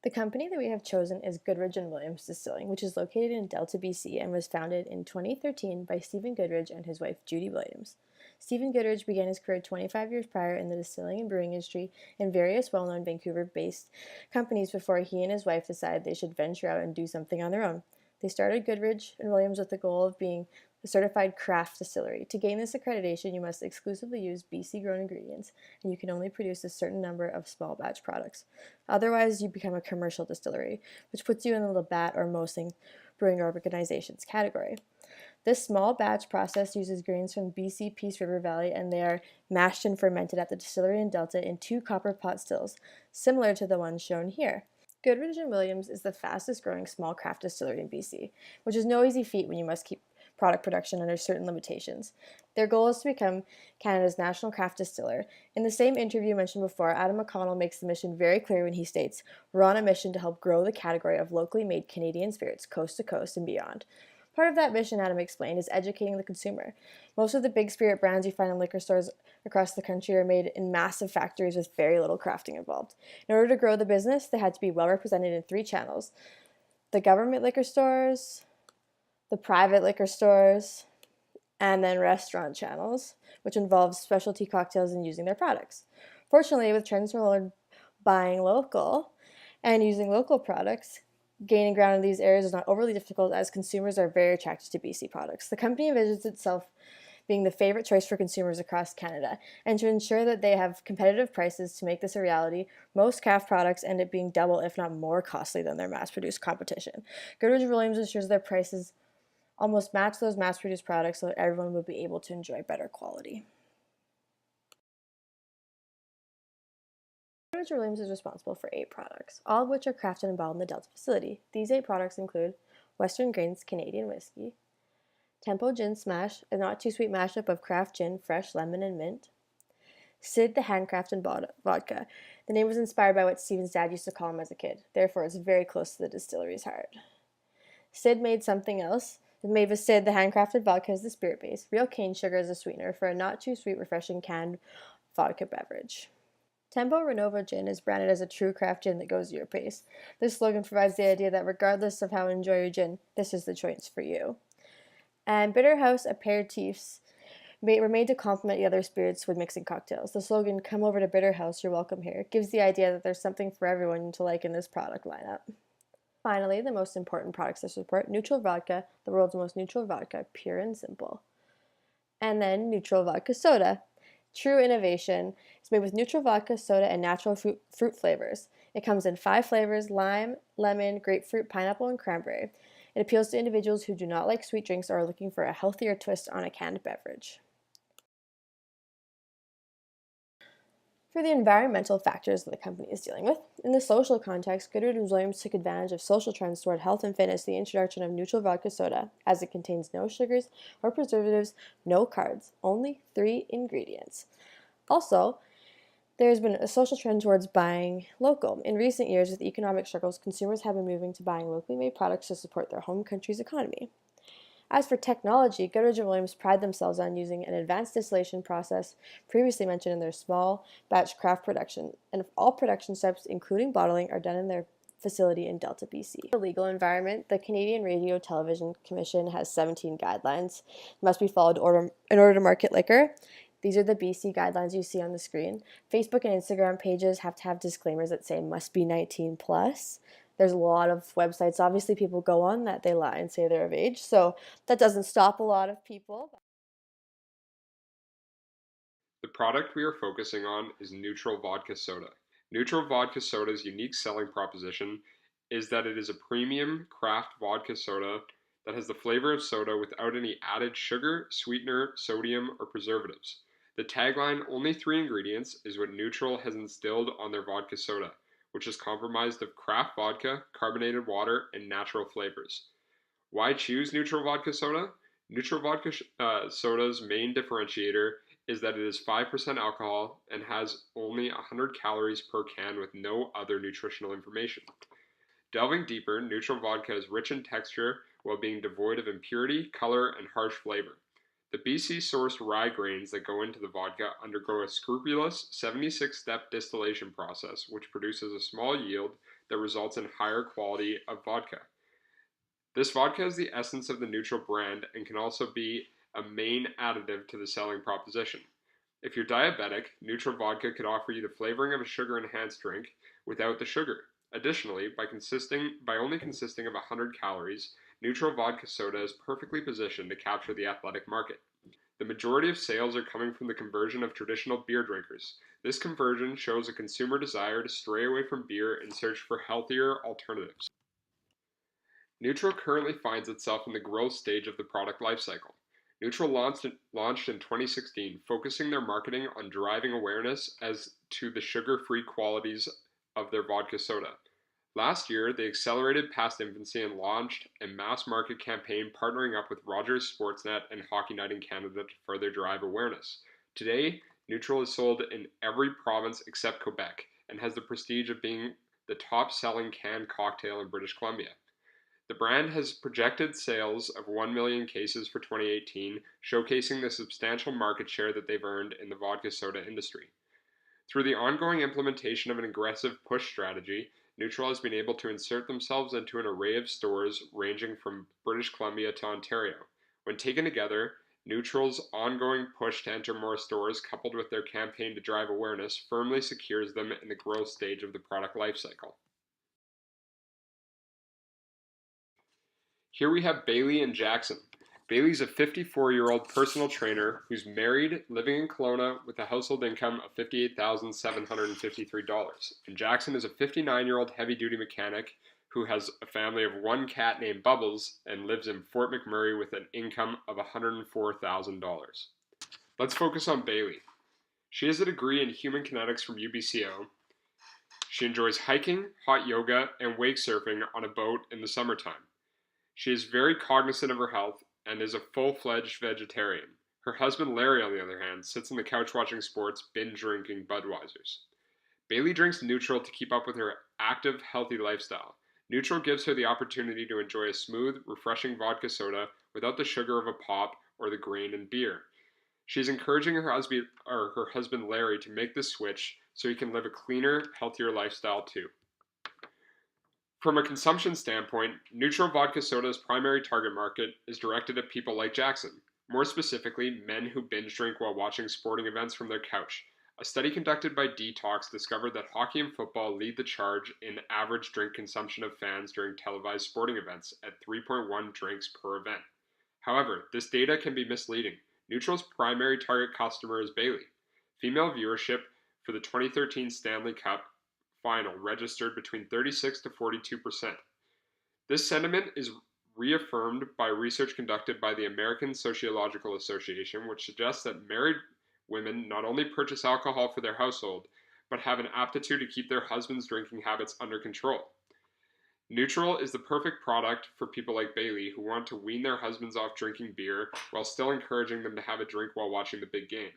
The company that we have chosen is Goodridge and Williams Distilling, which is located in Delta, BC, and was founded in 2013 by Stephen Goodridge and his wife, Judy Williams. Stephen Goodridge began his career 25 years prior in the distilling and brewing industry in various well-known Vancouver-based companies before he and his wife decided they should venture out and do something on their own. They started Goodridge and Williams with the goal of being a certified craft distillery. To gain this accreditation, you must exclusively use BC-grown ingredients, and you can only produce a certain number of small batch products. Otherwise, you become a commercial distillery, which puts you in the Labatt or Mosing Brewing Organization's category. This small batch process uses grains from BC Peace River Valley, and they are mashed and fermented at the distillery in Delta in 2 copper pot stills, similar to the ones shown here. Goodridge and Williams is the fastest growing small craft distillery in BC, which is no easy feat when you must keep product production under certain limitations. Their goal is to become Canada's national craft distiller. In the same interview mentioned before, Adam McConnell makes the mission very clear when he states, "We're on a mission to help grow the category of locally made Canadian spirits coast to coast and beyond." Part of that mission, Adam explained, is educating the consumer. Most of the big spirit brands you find in liquor stores across the country are made in massive factories with very little crafting involved. In order to grow the business, they had to be well represented in 3 channels: the government liquor stores, the private liquor stores, and then restaurant channels, which involves specialty cocktails and using their products. Fortunately, with trends toward buying local and using local products, gaining ground in these areas is not overly difficult as consumers are very attracted to BC products. The company envisions itself being the favorite choice for consumers across Canada, and to ensure that they have competitive prices to make this a reality, most craft products end up being double, if not more costly than their mass-produced competition. Goodridge Williams ensures their prices almost match those mass-produced products so that everyone would be able to enjoy better quality. Goodridge Williams is responsible for 8 products, all of which are crafted and bottled in the Delta facility. These 8 products include Western Grains Canadian Whiskey, Tempo Gin Smash, a not-too-sweet mashup of craft gin, fresh lemon, and mint, Sid the handcrafted vodka. The name was inspired by what Stephen's dad used to call him as a kid, therefore it's very close to the distillery's heart. Sid made something else. Made with Sid, the handcrafted vodka is the spirit base. Real cane sugar is a sweetener for a not-too-sweet, refreshing canned vodka beverage. Tempo Renova Gin is branded as a true craft gin that goes at your pace. This slogan provides the idea that regardless of how you enjoy your gin, this is the choice for you. And Bitter House aperitifs were made to complement the other spirits with mixing cocktails. The slogan, "Come over to Bitter House, you're welcome here," gives the idea that there's something for everyone to like in this product lineup. Finally, the most important products to support, Neutral Vodka, the world's most neutral vodka, pure and simple. And then Neutral Vodka Soda. True innovation. It's made with neutral vodka, soda, and natural fruit flavors. It comes in 5 flavors: lime, lemon, grapefruit, pineapple, and cranberry. It appeals to individuals who do not like sweet drinks or are looking for a healthier twist on a canned beverage. For the environmental factors that the company is dealing with, in the social context, Goodridge and Williams took advantage of social trends toward health and fitness, the introduction of Neutral Vodka Soda, as it contains no sugars or preservatives, no carbs, only 3 ingredients. Also, there has been a social trend towards buying local. In recent years, with economic struggles, consumers have been moving to buying locally made products to support their home country's economy. As for technology, Goodridge and Williams pride themselves on using an advanced distillation process previously mentioned in their small batch craft production, and all production steps, including bottling, are done in their facility in Delta, BC. The legal environment, the Canadian Radio Television Commission has 17 guidelines that must be followed in order to market liquor. These are the BC guidelines you see on the screen. Facebook and Instagram pages have to have disclaimers that say must be 19 plus. There's a lot of websites, obviously people go on that they lie and say they're of age, so that doesn't stop a lot of people. The product we are focusing on is Neutral Vodka Soda. Neutral Vodka Soda's unique selling proposition is that it is a premium craft vodka soda that has the flavor of soda without any added sugar, sweetener, sodium, or preservatives. The tagline, "Only 3 ingredients," is what Neutral has instilled on their vodka soda, which is comprised of craft vodka, carbonated water, and natural flavors. Why choose Neutral Vodka Soda? Neutral Vodka Soda's main differentiator is that it is 5% alcohol and has only 100 calories per can with no other nutritional information. Delving deeper, Neutral Vodka is rich in texture while being devoid of impurity, color, and harsh flavor. The BC-sourced rye grains that go into the vodka undergo a scrupulous 76-step distillation process which produces a small yield that results in higher quality of vodka. This vodka is the essence of the Neutral brand and can also be a main additive to the selling proposition. If you're diabetic, Neutral vodka could offer you the flavoring of a sugar-enhanced drink without the sugar. Additionally, by only consisting of 100 calories, Neutral vodka soda is perfectly positioned to capture the athletic market. The majority of sales are coming from the conversion of traditional beer drinkers. This conversion shows a consumer desire to stray away from beer and search for healthier alternatives. Neutral currently finds itself in the growth stage of the product lifecycle. Neutral launched in 2016, focusing their marketing on driving awareness as to the sugar-free qualities of their vodka soda. Last year, they accelerated past infancy and launched a mass market campaign partnering up with Rogers Sportsnet and Hockey Night in Canada to further drive awareness. Today, Neutral is sold in every province except Quebec and has the prestige of being the top-selling canned cocktail in British Columbia. The brand has projected sales of 1 million cases for 2018, showcasing the substantial market share that they've earned in the vodka soda industry. Through the ongoing implementation of an aggressive push strategy, Neutral has been able to insert themselves into an array of stores ranging from British Columbia to Ontario. When taken together, Neutral's ongoing push to enter more stores, coupled with their campaign to drive awareness, firmly secures them in the growth stage of the product lifecycle. Here we have Bailey and Jackson. Bailey's a 54-year-old personal trainer who's married, living in Kelowna with a household income of $58,753. And Jackson is a 59-year-old heavy-duty mechanic who has a family of one cat named Bubbles and lives in Fort McMurray with an income of $104,000. Let's focus on Bailey. She has a degree in human kinetics from UBCO. She enjoys hiking, hot yoga, and wake surfing on a boat in the summertime. She is very cognizant of her health and is a full-fledged vegetarian. Her husband Larry, on the other hand, sits on the couch watching sports, binge drinking Budweisers. Bailey drinks Neutral to keep up with her active, healthy lifestyle. Neutral gives her the opportunity to enjoy a smooth, refreshing vodka soda without the sugar of a pop or the grain in beer. She is encouraging her husband Larry to make the switch so he can live a cleaner, healthier lifestyle too. From a consumption standpoint, Neutral vodka soda's primary target market is directed at people like Jackson, more specifically, men who binge drink while watching sporting events from their couch. A study conducted by Detox discovered that hockey and football lead the charge in average drink consumption of fans during televised sporting events at 3.1 drinks per event. However, this data can be misleading. Neutral's primary target customer is Bailey. Female viewership for the 2013 Stanley Cup final registered between 36 to 42%. This sentiment is reaffirmed by research conducted by the American Sociological Association, which suggests that married women not only purchase alcohol for their household, but have an aptitude to keep their husbands' drinking habits under control. Neutral is the perfect product for people like Bailey who want to wean their husbands off drinking beer while still encouraging them to have a drink while watching the big game.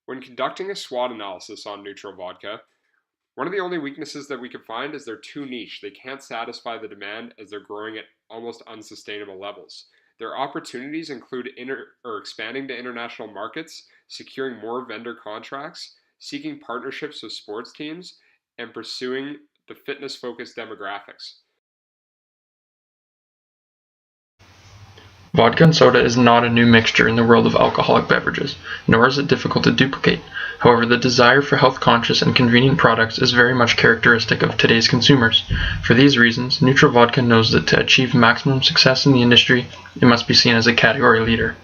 When conducting a SWOT analysis on Neutral vodka, one of the only weaknesses that we could find is they're too niche. They can't satisfy the demand as they're growing at almost unsustainable levels. Their opportunities include expanding to international markets, securing more vendor contracts, seeking partnerships with sports teams, and pursuing the fitness-focused demographics. Vodka and soda is not a new mixture in the world of alcoholic beverages, nor is it difficult to duplicate. However, the desire for health-conscious and convenient products is very much characteristic of today's consumers. For these reasons, Neutral Vodka knows that to achieve maximum success in the industry, it must be seen as a category leader.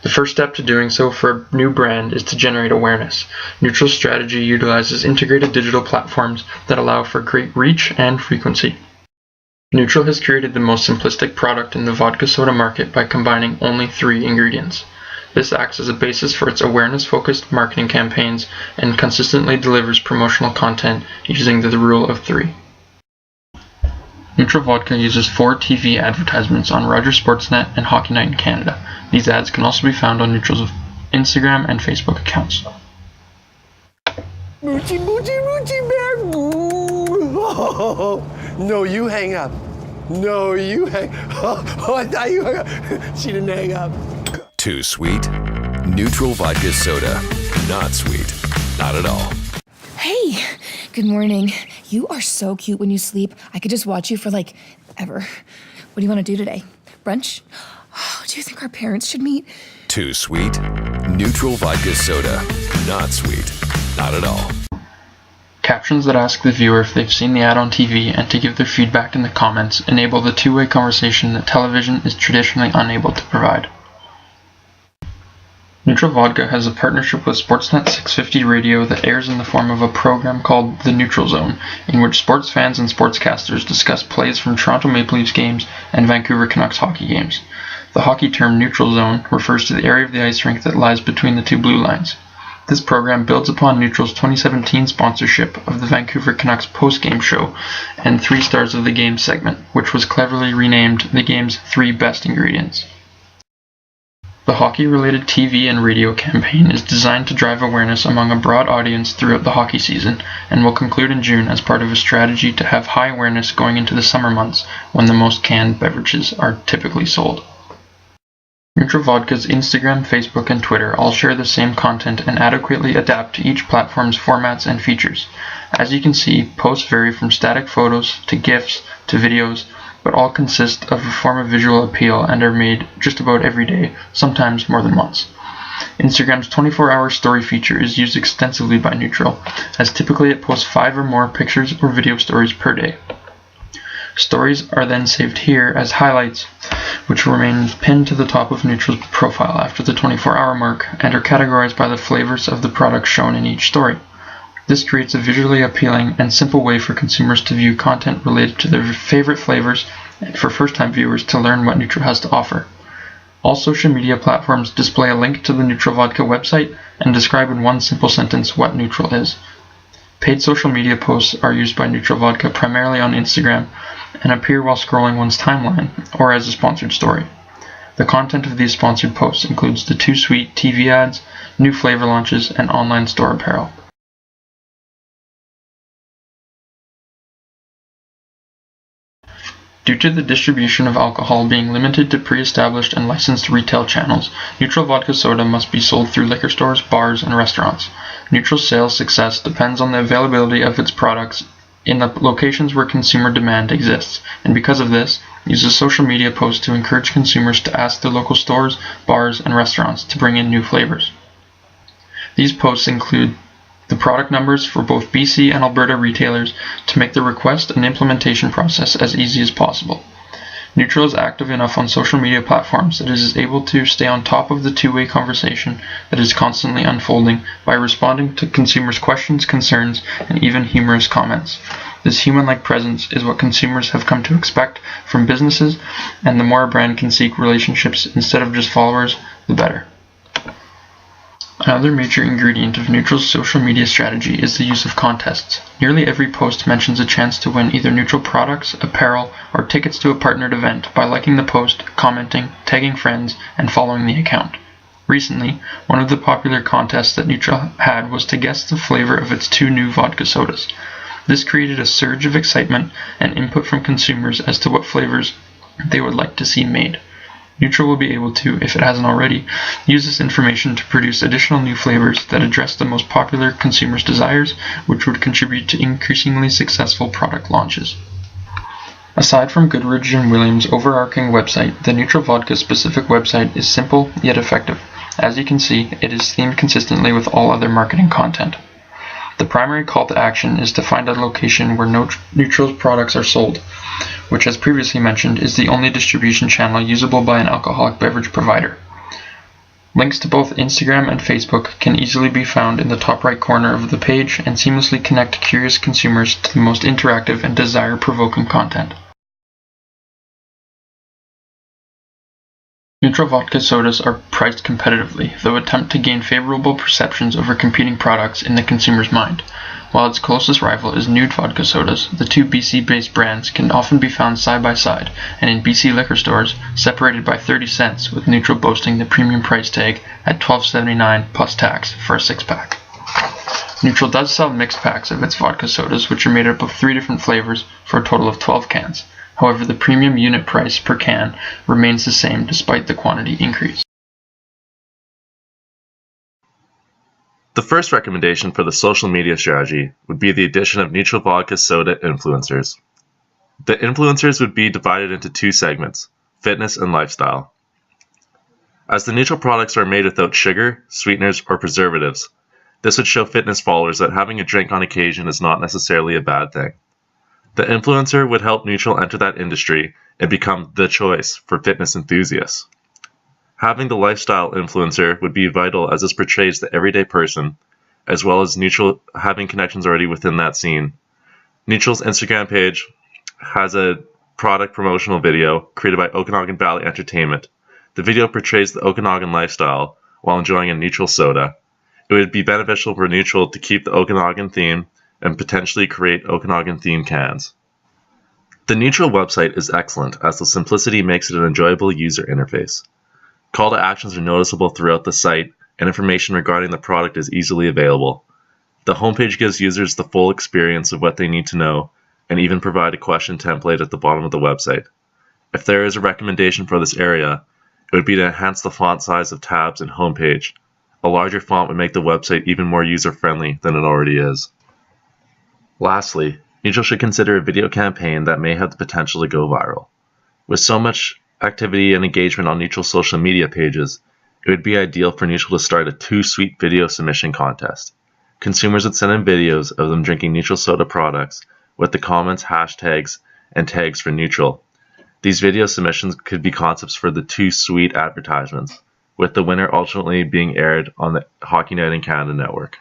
The first step to doing so for a new brand is to generate awareness. Neutral's strategy utilizes integrated digital platforms that allow for great reach and frequency. Neutral has created the most simplistic product in the vodka soda market by combining only 3 ingredients. This acts as a basis for its awareness-focused marketing campaigns and consistently delivers promotional content using the rule of 3. Neutral Vodka uses 4 TV advertisements on Rogers Sportsnet and Hockey Night in Canada. These ads can also be found on Neutral's Instagram and Facebook accounts. Moochie, moochie, moochie bear. Oh, no, you hang up. No, you hang. Oh, I thought you hung up. She didn't hang up. Too sweet? Neutral vodka soda. Not sweet. Not at all. hey, good morning. You are so cute when you sleep. I could just watch you for like ever. What do you want to do today? Brunch? Oh, do you think our parents should meet? Too sweet? Neutral vodka soda. Not sweet. Not at all. Captions that ask the viewer if they've seen the ad on TV and to give their feedback in the comments enable the two-way conversation that television is traditionally unable to provide. Neutral Vodka has a partnership with Sportsnet 650 Radio that airs in the form of a program called The Neutral Zone, in which sports fans and sportscasters discuss plays from Toronto Maple Leafs games and Vancouver Canucks hockey games. The hockey term neutral zone refers to the area of the ice rink that lies between the two blue lines. This program builds upon Neutral's 2017 sponsorship of the Vancouver Canucks post-game show and 3 Stars of the Game segment, which was cleverly renamed the game's 3 Best Ingredients. The hockey-related TV and radio campaign is designed to drive awareness among a broad audience throughout the hockey season and will conclude in June as part of a strategy to have high awareness going into the summer months when the most canned beverages are typically sold. Neutral Vodka's Instagram, Facebook, and Twitter all share the same content and adequately adapt to each platform's formats and features. As you can see, posts vary from static photos to GIFs to videos, but all consist of a form of visual appeal and are made just about every day, sometimes more than once. Instagram's 24-hour story feature is used extensively by Neutral, as typically it posts 5 or more pictures or video stories per day. Stories are then saved here as highlights, which remain pinned to the top of Neutral's profile after the 24-hour mark and are categorized by the flavors of the products shown in each story. This creates a visually appealing and simple way for consumers to view content related to their favorite flavors and for first-time viewers to learn what Neutral has to offer. All social media platforms display a link to the Neutral Vodka website and describe in one simple sentence what Neutral is. Paid social media posts are used by Neutral Vodka primarily on Instagram and appear while scrolling one's timeline or as a sponsored story. The content of these sponsored posts includes the Too Sweet TV ads, new flavor launches, and online store apparel. Due to the distribution of alcohol being limited to pre-established and licensed retail channels, Neutral Vodka Soda must be sold through liquor stores, bars, and restaurants. Neutral's sales success depends on the availability of its products in the locations where consumer demand exists, and because of this, uses social media posts to encourage consumers to ask their local stores, bars, and restaurants to bring in new flavors. These posts include the product numbers for both BC and Alberta retailers to make the request and implementation process as easy as possible. Neutral is active enough on social media platforms that it is able to stay on top of the two-way conversation that is constantly unfolding by responding to consumers' questions, concerns, and even humorous comments. This human-like presence is what consumers have come to expect from businesses, and the more a brand can seek relationships instead of just followers, the better. Another major ingredient of Neutral's social media strategy is the use of contests. Nearly every post mentions a chance to win either Neutral products, apparel, or tickets to a partnered event by liking the post, commenting, tagging friends, and following the account. Recently, one of the popular contests that Neutral had was to guess the flavor of its 2 new vodka sodas. This created a surge of excitement and input from consumers as to what flavors they would like to see made. Neutral will be able to, if it hasn't already, use this information to produce additional new flavors that address the most popular consumers' desires, which would contribute to increasingly successful product launches. Aside from Goodridge and Williams' overarching website, the Neutral Vodka specific website is simple yet effective. As you can see, it is themed consistently with all other marketing content. The primary call to action is to find a location where Neutral's products are sold, which, as previously mentioned, is the only distribution channel usable by an alcoholic beverage provider. Links to both Instagram and Facebook can easily be found in the top right corner of the page and seamlessly connect curious consumers to the most interactive and desire-provoking content. Neutral vodka sodas are priced competitively, though attempt to gain favorable perceptions over competing products in the consumer's mind. While its closest rival is Nude vodka sodas, the 2 BC-based brands can often be found side by side, and in BC liquor stores, separated by 30 cents, with Neutral boasting the premium price tag at $12.79 plus tax for a 6-pack. Neutral does sell mixed packs of its vodka sodas, which are made up of 3 different flavors for a total of 12 cans. However, the premium unit price per can remains the same despite the quantity increase. The first recommendation for the social media strategy would be the addition of neutral vodka soda influencers. The influencers would be divided into two segments, fitness and lifestyle. As the neutral products are made without sugar, sweeteners, or preservatives, this would show fitness followers that having a drink on occasion is not necessarily a bad thing. The influencer would help Neutral enter that industry and become the choice for fitness enthusiasts. Having the lifestyle influencer would be vital as this portrays the everyday person, as well as Neutral having connections already within that scene. Neutral's Instagram page has a product promotional video created by Okanagan Valley Entertainment. The video portrays the Okanagan lifestyle while enjoying a neutral soda. It would be beneficial for Neutral to keep the Okanagan theme and potentially create Okanagan themed cans. The Neutral website is excellent as the simplicity makes it an enjoyable user interface. Call to actions are noticeable throughout the site and information regarding the product is easily available. The homepage gives users the full experience of what they need to know and even provide a question template at the bottom of the website. If there is a recommendation for this area, it would be to enhance the font size of tabs and homepage. A larger font would make the website even more user-friendly than it already is. Lastly, Neutral should consider a video campaign that may have the potential to go viral. With so much activity and engagement on Neutral's social media pages, it would be ideal for Neutral to start a Too Sweet video submission contest. Consumers would send in videos of them drinking Neutral soda products with the comments, hashtags, and tags for Neutral. These video submissions could be concepts for the Too Sweet advertisements, with the winner ultimately being aired on the Hockey Night in Canada network.